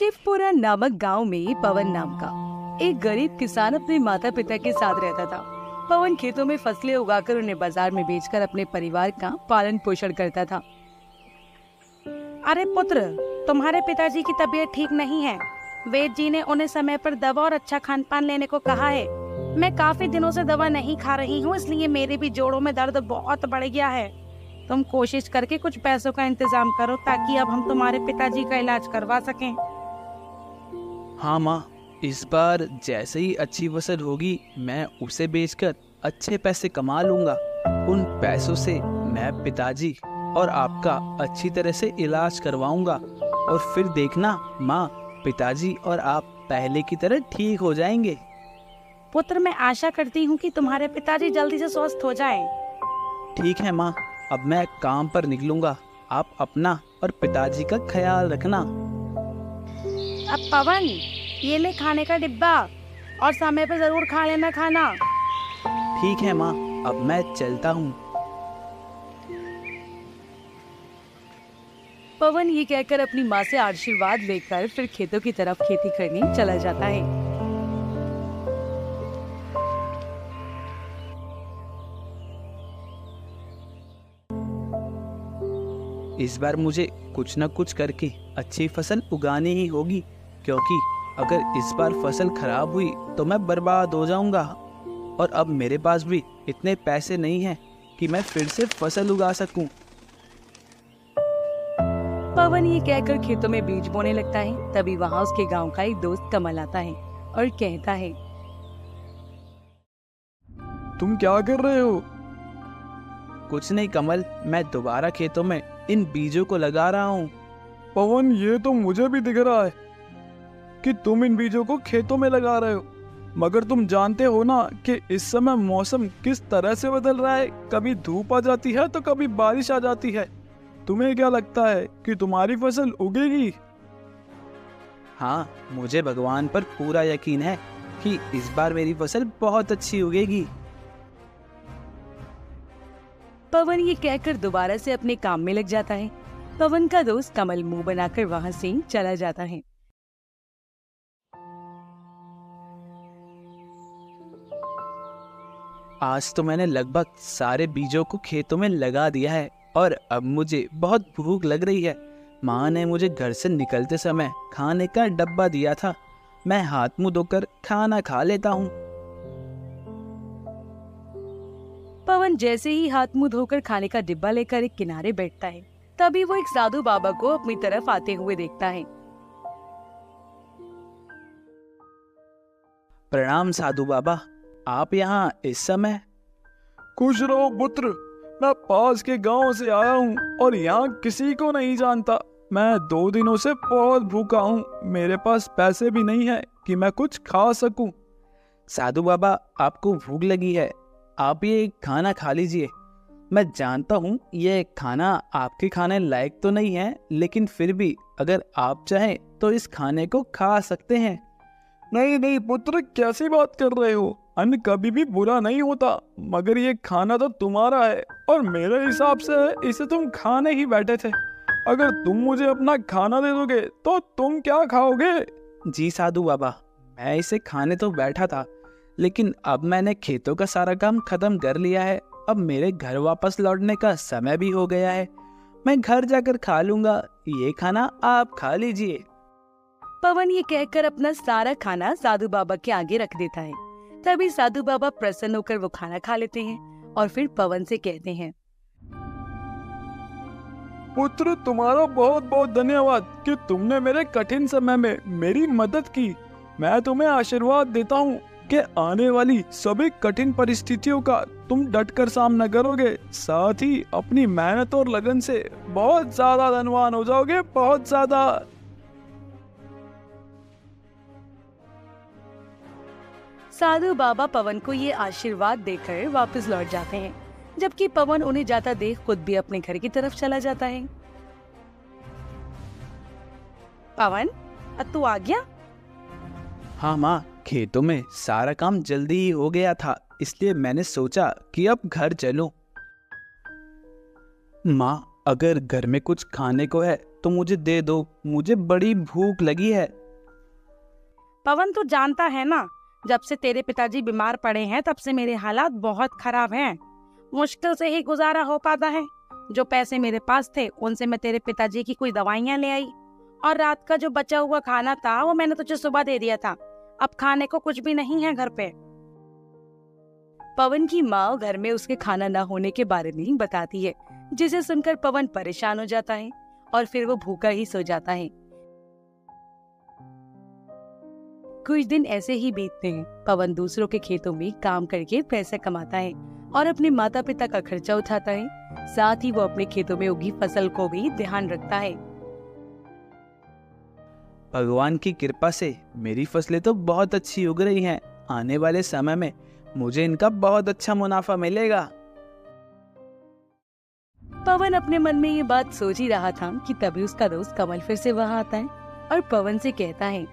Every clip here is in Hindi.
शिवपुरा नामक गांव में पवन नाम का एक गरीब किसान अपने माता पिता के साथ रहता था। पवन खेतों में फसलें उगाकर उन्हें बाजार में बेचकर अपने परिवार का पालन पोषण करता था। अरे पुत्र, तुम्हारे पिताजी की तबीयत ठीक नहीं है। वैद्य जी ने उन्हें समय पर दवा और अच्छा खान पान लेने को कहा है। मैं काफी दिनों से दवा नहीं खा रही हूँ, इसलिए मेरे भी जोड़ों में दर्द बहुत बढ़ गया है। तुम कोशिश करके कुछ पैसों का इंतजाम करो ताकि अब हम तुम्हारे पिताजी का इलाज करवा सकें। हाँ माँ, इस बार जैसे ही अच्छी फसल होगी मैं उसे बेचकर अच्छे पैसे कमा लूंगा। उन पैसों से मैं पिताजी और आपका अच्छी तरह से इलाज करवाऊंगा और फिर देखना माँ, पिताजी और आप पहले की तरह ठीक हो जाएंगे। पुत्र, मैं आशा करती हूँ कि तुम्हारे पिताजी जल्दी से स्वस्थ हो जाएं। ठीक है माँ, अब मैं काम पर निकलूंगा। आप अपना और पिताजी का ख्याल रखना। अब पवन, ये ले खाने का डिब्बा और समय पे जरूर खा लेना खाना। ठीक है माँ, अब मैं चलता हूँ। पवन ये कहकर अपनी माँ से आशीर्वाद लेकर फिर खेतों की तरफ खेती करने चला जाता है। इस बार मुझे कुछ न कुछ करके अच्छी फसल उगानी ही होगी, क्योंकि अगर इस बार फसल खराब हुई तो मैं बर्बाद हो जाऊंगा और अब मेरे पास भी इतने पैसे नहीं हैं कि मैं फिर से फसल उगा सकूं। पवन ये कहकर खेतों में बीज बोने लगता है। तभी वहाँ उसके गांव का एक दोस्त कमल आता है और कहता है, तुम क्या कर रहे हो? कुछ नहीं कमल, मैं दोबारा खेतों में इन बीजों को लगा रहा हूँ। पवन, ये तो मुझे भी दिख रहा है कि तुम इन बीजों को खेतों में लगा रहे हो, मगर तुम जानते हो ना कि इस समय मौसम किस तरह से बदल रहा है। कभी धूप आ जाती है तो कभी बारिश आ जाती है। तुम्हें क्या लगता है कि तुम्हारी फसल उगेगी? हाँ, मुझे भगवान पर पूरा यकीन है कि इस बार मेरी फसल बहुत अच्छी उगेगी। पवन ये कहकर दोबारा से अपने काम में लग जाता है। पवन का दोस्त कमल मुंह बनाकर वहाँ से चला जाता है। आज तो मैंने लगभग सारे बीजों को खेतों में लगा दिया है और अब मुझे बहुत भूख लग रही है। माँ ने मुझे घर से निकलते समय खाने का डब्बा दिया था। मैं हाथ मुंह धोकर खाना खा लेता हूँ। पवन जैसे ही हाथ मुंह धोकर खाने का डिब्बा लेकर एक किनारे बैठता है, तभी वो एक साधु बाबा को अपनी तरफ आते हुए देखता है। प्रणाम साधु बाबा, आप यहाँ इस समय? खुश रहो पुत्र, मैं पास के गांव से आया हूँ और यहाँ किसी को नहीं जानता। मैं 2 दिनों से बहुत भूखा हूँ। मेरे पास पैसे भी नहीं है कि मैं कुछ खा सकूं। साधु बाबा, आपको भूख लगी है, आप ये खाना खा लीजिए। मैं जानता हूँ ये खाना आपके खाने लायक तो नहीं है, लेकिन फिर भी अगर आप चाहें तो इस खाने को खा सकते हैं। नहीं नहीं पुत्र, कैसी बात कर रहे हो? अन्न कभी भी बुरा नहीं होता, मगर ये खाना तो तुम्हारा है और मेरे हिसाब से इसे तुम खाने ही बैठे थे। अगर तुम मुझे अपना खाना दे दोगे तो तुम क्या खाओगे? जी साधु बाबा, मैं इसे खाने तो बैठा था, लेकिन अब मैंने खेतों का सारा काम खत्म कर लिया है। अब मेरे घर वापस लौटने का समय भी हो गया है। मैं घर जाकर खा लूंगा, ये खाना आप खा लीजिए। पवन ये कहकर अपना सारा खाना साधु बाबा के आगे रख देता है। तभी साधु बाबा प्रसन्न होकर वो खाना खा लेते हैं और फिर पवन से कहते हैं, पुत्र, तुम्हारा बहुत बहुत धन्यवाद कि तुमने मेरे कठिन समय में मेरी मदद की। मैं तुम्हें आशीर्वाद देता हूँ कि आने वाली सभी कठिन परिस्थितियों का तुम डटकर सामना करोगे, साथ ही अपनी मेहनत और लगन से बहुत ज्यादा धनवान हो जाओगे, बहुत ज्यादा। साधु बाबा पवन को ये आशीर्वाद देकर वापस लौट जाते हैं, जबकि पवन उन्हें जाता देख खुद भी अपने घर की तरफ चला जाता है। पवन, अब तू आ गया? हाँ माँ, खेतों में सारा काम जल्दी ही हो गया था, इसलिए मैंने सोचा कि अब घर चलूं। माँ, अगर घर में कुछ खाने को है तो मुझे दे दो, मुझे बड़ी भूख लगी है। पवन, तू जानता है ना, जब से तेरे पिताजी बीमार पड़े हैं तब से मेरे हालात बहुत खराब हैं। मुश्किल से ही गुजारा हो पाता है। जो पैसे मेरे पास थे उनसे मैं तेरे पिताजी की कोई दवाइयाँ ले आई, और रात का जो बचा हुआ खाना था वो मैंने तुझे सुबह दे दिया था। अब खाने को कुछ भी नहीं है घर पे। पवन की माँ घर में उसके खाना न होने के बारे में बताती है, जिसे सुनकर पवन परेशान हो जाता है और फिर वो भूखा ही सो जाता है। कुछ दिन ऐसे ही बीतते हैं। पवन दूसरों के खेतों में काम करके पैसे कमाता है और अपने माता पिता का खर्चा उठाता है। साथ ही वो अपने खेतों में उगी फसल को भी ध्यान रखता है। भगवान की कृपा से मेरी फसलें तो बहुत अच्छी उग रही हैं। आने वाले समय में मुझे इनका बहुत अच्छा मुनाफा मिलेगा। पवन अपने मन में ये बात सोच ही रहा था कि तभी उसका दोस्त कमल फिर से वहाँ आता है और पवन से कहता है,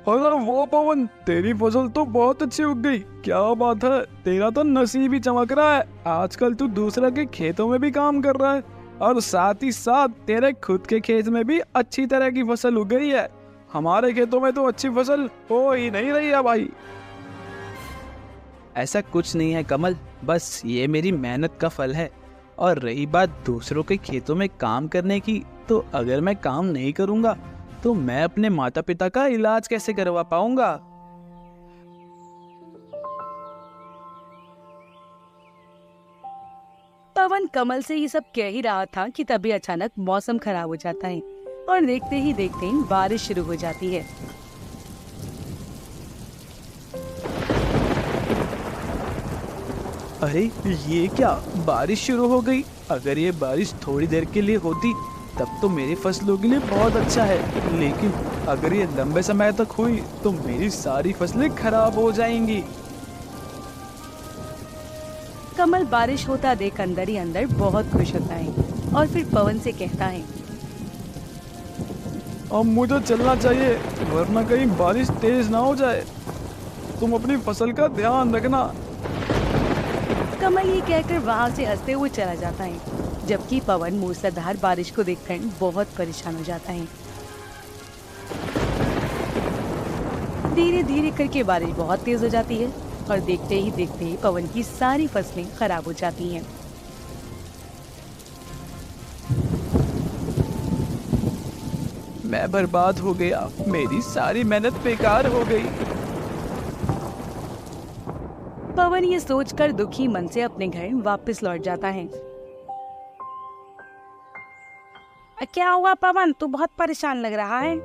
अरे वो पवन, तेरी फसल तो बहुत अच्छी उग गई। क्या बात है, तेरा तो नसीब ही चमक रहा है। आजकल तू दूसरा के खेतों में भी काम कर रहा है और साथ ही साथ तेरे खुद के खेत में भी अच्छी तरह की फसल उग गई है। हमारे खेतों में तो अच्छी फसल हो ही नहीं रही है भाई। ऐसा कुछ नहीं है कमल, बस ये मेरी मेहनत का फल है। और रही बात दूसरों के खेतों में काम करने की, तो अगर मैं काम नहीं करूँगा तो मैं अपने माता पिता का इलाज कैसे करवा पाऊंगा। पवन कमल से ये सब कह ही रहा था कि तभी अचानक मौसम खराब हो जाता है और देखते ही देखते बारिश शुरू हो जाती है। अरे ये क्या, बारिश शुरू हो गई। अगर ये बारिश थोड़ी देर के लिए होती तब तो मेरी फसलों के लिए बहुत अच्छा है, लेकिन अगर ये लंबे समय तक हुई तो मेरी सारी फसलें खराब हो जाएंगी। कमल बारिश होता देख अंदर ही अंदर बहुत खुश होता है और फिर पवन से कहता है, अब मुझे चलना चाहिए, वरना कहीं बारिश तेज ना हो जाए। तुम अपनी फसल का ध्यान रखना। कमल ये कहकर वहाँ से हंसते हुए चला जाता है, जबकि पवन मूसलाधार बारिश को देखकर बहुत परेशान हो जाता है। धीरे धीरे करके बारिश बहुत तेज हो जाती है और देखते ही देखते पवन की सारी फसलें खराब हो जाती हैं। मैं बर्बाद हो गया, मेरी सारी मेहनत बेकार हो गई। पवन ये सोचकर दुखी मन से अपने घर वापस लौट जाता है। क्या हुआ पवन, तू बहुत परेशान लग रहा है।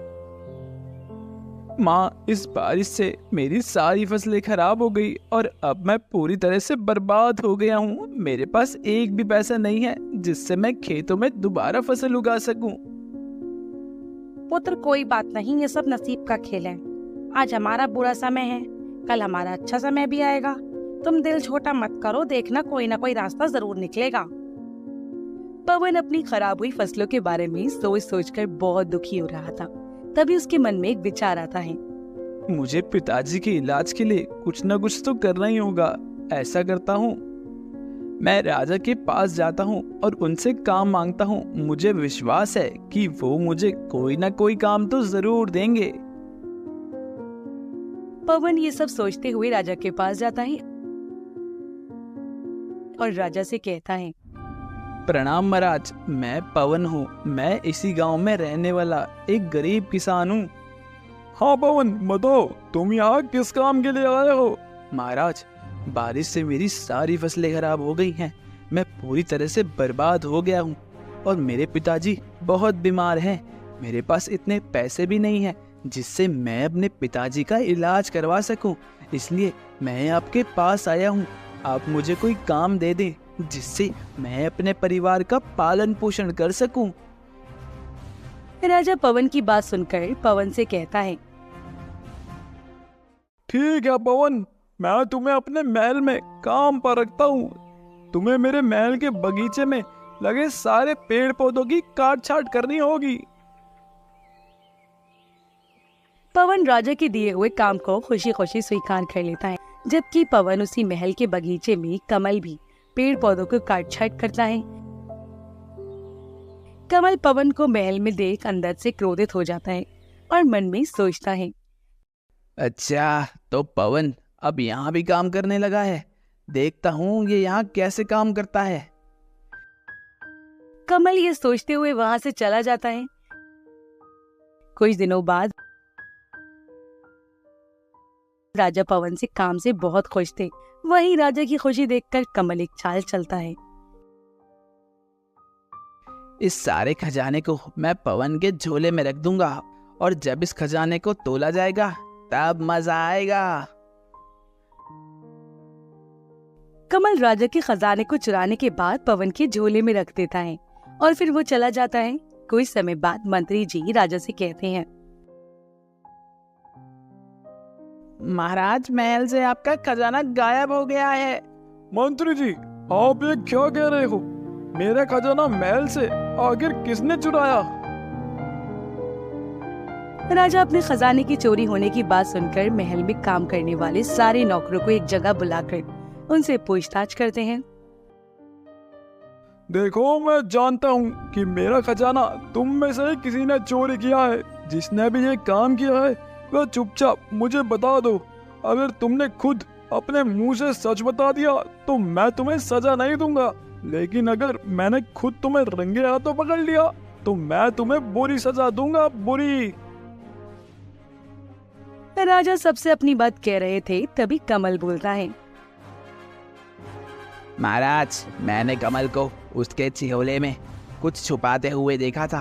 माँ, इस बारिश से मेरी सारी फसलें खराब हो गई और अब मैं पूरी तरह से बर्बाद हो गया हूँ। मेरे पास एक भी पैसा नहीं है जिससे मैं खेतों में दोबारा फसल उगा सकूं। पुत्र, कोई बात नहीं, ये सब नसीब का खेल है। आज हमारा बुरा समय है, कल हमारा अच्छा समय भी आएगा। तुम दिल छोटा मत करो, देखना कोई ना कोई रास्ता जरूर निकलेगा। पवन अपनी खराब हुई फसलों के बारे में सोच सोचकर बहुत दुखी हो रहा था। तभी उसके मन में एक विचार आता है, मुझे पिताजी के इलाज के लिए कुछ न कुछ तो करना ही होगा। ऐसा करता हूँ, मैं राजा के पास जाता हूँ और उनसे काम मांगता हूँ। मुझे विश्वास है कि वो मुझे कोई ना कोई काम तो जरूर देंगे। पवन ये सब सोचते हुए राजा के पास जाता है और राजा से कहता है, प्रणाम महाराज, मैं पवन हूँ। मैं इसी गांव में रहने वाला एक गरीब किसान हूँ। हाँ पवन, बताओ तुम यहाँ किस काम के लिए आए हो? महाराज, बारिश से मेरी सारी फसलें खराब हो गई हैं। मैं पूरी तरह से बर्बाद हो गया हूँ और मेरे पिताजी बहुत बीमार हैं। मेरे पास इतने पैसे भी नहीं हैं जिससे मैं अपने पिताजी का इलाज करवा सकूं। इसलिए मैं आपके पास आया हूँ। आप मुझे कोई काम दे दें जिससे मैं अपने परिवार का पालन पोषण कर सकूं। राजा पवन की बात सुनकर पवन से कहता है, ठीक है पवन, मैं तुम्हें अपने महल में काम पर रखता हूँ। तुम्हें मेरे महल के बगीचे में लगे सारे पेड़ पौधों की काट छाट करनी होगी। पवन राजा के दिए हुए काम को खुशी खुशी स्वीकार कर लेता है, जबकि पवन उसी महल के बगीचे में कमल भी पेड़ पौधों को काट छाट करता है। कमल पवन को महल में देख अंदर से क्रोधित हो जाता है और मन में सोचता है, अच्छा तो पवन अब यहाँ भी काम करने लगा है। देखता हूँ ये यहाँ कैसे काम करता है। कमल ये सोचते हुए वहां से चला जाता है। कुछ दिनों बाद राजा पवन से काम से बहुत खुश थे। वहीं राजा की खुशी देखकर कमल एक चाल चलता है। इस सारे खजाने को मैं पवन के झोले में रख दूंगा और जब इस खजाने को तोला जाएगा तब मजा आएगा। कमल राजा के खजाने को चुराने के बाद पवन के झोले में रख देता है और फिर वो चला जाता है। कुछ समय बाद मंत्री जी राजा से कहते हैं, महाराज महल से आपका खजाना गायब हो गया है। मंत्री जी, आप ये क्या कह रहे हो? मेरा खजाना महल से आखिर किसने चुराया? राजा अपने खजाने की चोरी होने की बात सुनकर महल में काम करने वाले सारे नौकरों को एक जगह बुलाकर उनसे पूछताछ करते हैं। देखो, मैं जानता हूँ कि मेरा खजाना तुम में से ही किसी ने चोरी किया है। जिसने भी ये काम किया है वह चुपचाप मुझे बता दो। अगर तुमने खुद अपने मुंह से सच बता दिया तो मैं तुम्हें सजा नहीं दूंगा, लेकिन अगर मैंने खुद तुम्हें रंगे हाथों पकड़ लिया तो मैं तुम्हें बुरी सजा दूंगा, बुरी। राजा सबसे अपनी बात कह रहे थे, तभी कमल बोलता है, महाराज मैंने कमल को उसके झोले में कुछ छुपाते हुए देखा था।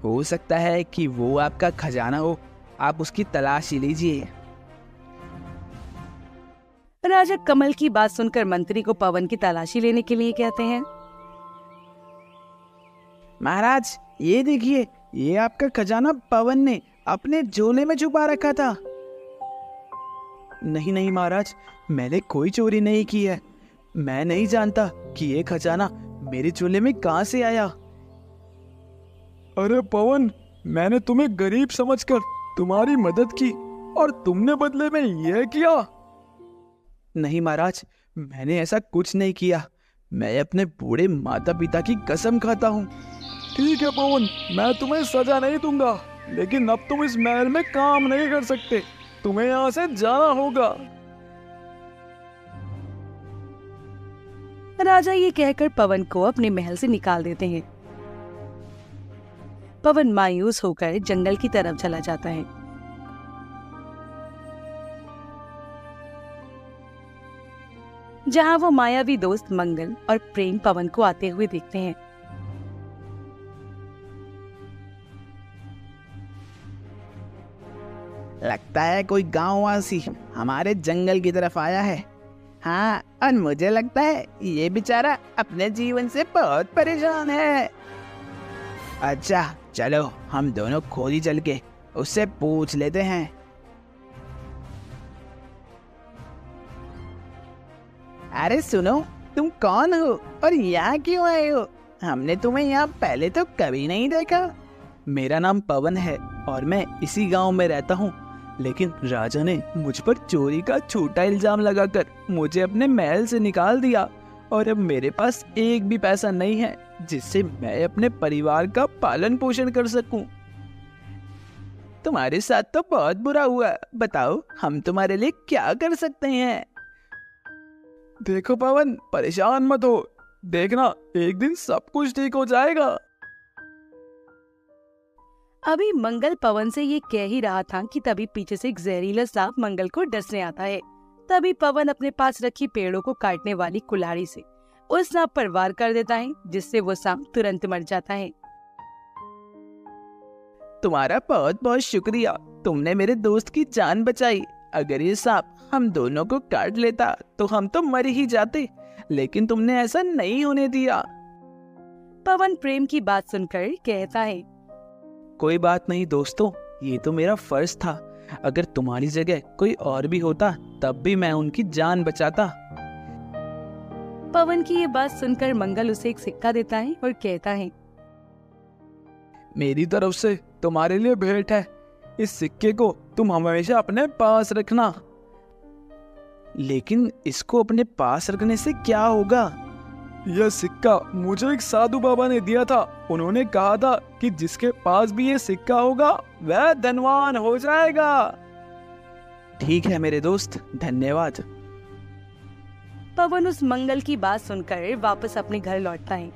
हो सकता है कि वो आपका खजाना हो। आप उसकी तलाश लीजिए। राजा कमल की बात सुनकर मंत्री को पवन की तलाशी लेने के लिए कहते हैं। महाराज ये देखिए, ये आपका खजाना पवन ने अपने झोले में छुपा रखा था। नहीं नहीं महाराज, मैंने कोई चोरी नहीं की है। मैं नहीं जानता कि ये खजाना मेरे झोले में कहां से आया। अरे पवन, मैंने तुम्हें गरीब समझकर तुम्हारी मदद की और तुमने बदले में यह किया? नहीं महाराज, मैंने ऐसा कुछ नहीं किया। मैं अपने बूढ़े माता पिता की कसम खाता हूँ। ठीक है पवन, मैं तुम्हें सजा नहीं दूंगा, लेकिन अब तुम इस महल में काम नहीं कर सकते। तुम्हें यहाँ से जाना होगा। राजा ये कहकर पवन को अपने महल से निकाल देते हैं। पवन मायूस होकर जंगल की तरफ चला जाता है। जहां वो मायावी दोस्त मंगल और प्रेम पवन को आते हुए देखते हैं। लगता है कोई गांववासी हमारे जंगल की तरफ आया है। हाँ, और मुझे लगता है ये बेचारा अपने जीवन से बहुत परेशान है। अच्छा चलो हम दोनों खुद ही चल के उससे पूछ लेते हैं। अरे सुनो, तुम कौन हो और यहाँ क्यों आए हो? हमने तुम्हें यहाँ पहले तो कभी नहीं देखा। मेरा नाम पवन है और मैं इसी गांव में रहता हूँ, लेकिन राजा ने मुझ पर चोरी का झूठा इल्जाम लगाकर मुझे अपने महल से निकाल दिया और अब मेरे पास एक भी पैसा नहीं है जिससे मैं अपने परिवार का पालन पोषण कर सकूं। तुम्हारे साथ तो बहुत बुरा हुआ। बताओ हम तुम्हारे लिए क्या कर सकते हैं? देखो पवन, परेशान मत हो। देखना एक दिन सब कुछ ठीक हो जाएगा। अभी मंगल पवन से ये कह ही रहा था कि तभी पीछे से एक जहरीला सांप मंगल को डसने आता है। तभी पवन अपने पास रखी पेड़ों को काटने वाली कुल्हाड़ी से उस सांप पर वार कर देता है, जिससे वो सांप तुरंत मर जाता है। तुम्हारा बहुत बहुत शुक्रिया, तुमने मेरे दोस्त की जान बचाई। अगर ये सांप हम दोनों को काट लेता तो हम तो मर ही जाते, लेकिन तुमने ऐसा नहीं होने दिया। पवन प्रेम की बात सुनकर कहता है, कोई बात नहीं दोस्तों, ये तो मेरा फर्ज था। अगर तुम्हारी जगह कोई और भी होता तब भी मैं उनकी जान बचाता। पवन की ये बात सुनकर मंगल उसे एक सिक्का देता है और कहता है, मेरी तरफ से तुम्हारे लिए भेंट है। इस सिक्के को तुम हमेशा अपने पास रखना। लेकिन इसको अपने पास रखने से क्या होगा? यह सिक्का मुझे एक साधु बाबा ने दिया था। उन्होंने कहा था कि जिसके पास भी ये सिक्का होगा वह धनवान हो जाएगा। ठीक है मेरे दोस्त, धन्यवाद। पवन उस मंगल की बात सुनकर वापस अपने घर लौटता है।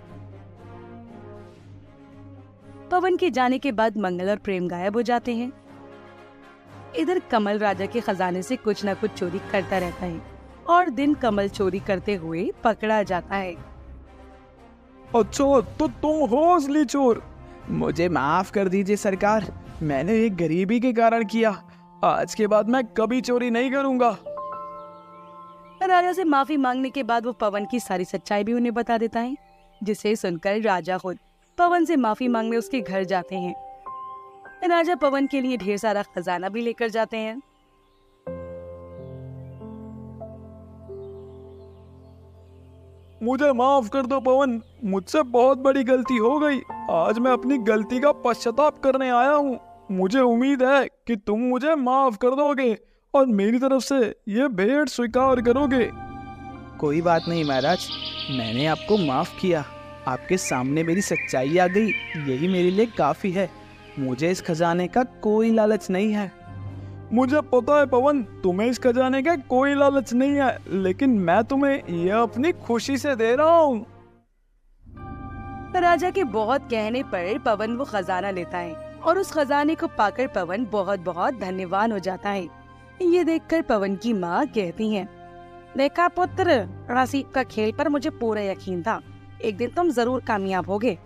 पवन के जाने के बाद मंगल और प्रेम गायब हो जाते हैं। इधर कमल राजा के खजाने से कुछ न कुछ चोरी करता रहता है और दिन कमल चोरी करते हुए पकड़ा जाता है। अच्छा, तो तुम हो असली चोर। मुझे माफ कर दीजिए सरकार, मैंने एक गरीबी के कारण किया। आज के बाद मैं कभी चोरी नहीं करूंगा। राजा से माफी मांगने के बाद वो पवन की सारी सच्चाई भी उन्हें बता देता है, जिसे सुनकर राजा खुद पवन से माफी मांगने उसके घर जाते हैं। राजा पवन के लिए ढेर सारा खजाना भी लेकर जाते हैं। मुझे माफ कर दो पवन, मुझसे बहुत बड़ी गलती हो गई। आज मैं अपनी गलती का पश्चाताप करने आया हूँ। मुझे उम्मीद है कि तुम मुझे माफ कर दोगे और मेरी तरफ से ये भेंट स्वीकार करोगे। कोई बात नहीं महाराज, मैंने आपको माफ किया। आपके सामने मेरी सच्चाई आ गई, यही मेरे लिए काफी है। मुझे इस खजाने का कोई लालच नहीं है। मुझे पता है पवन, तुम्हें इस खजाने का कोई लालच नहीं है, लेकिन मैं तुम्हें यह अपनी खुशी से दे रहा हूँ। राजा के बहुत कहने पर पवन वो खजाना लेता है और उस खजाने को पाकर पवन बहुत बहुत धन्यवान हो जाता है। ये देखकर पवन की माँ कहती हैं, देखा पुत्र, नसीब का खेल पर मुझे पूरा यकीन था, एक दिन तुम जरूर कामयाब होगे।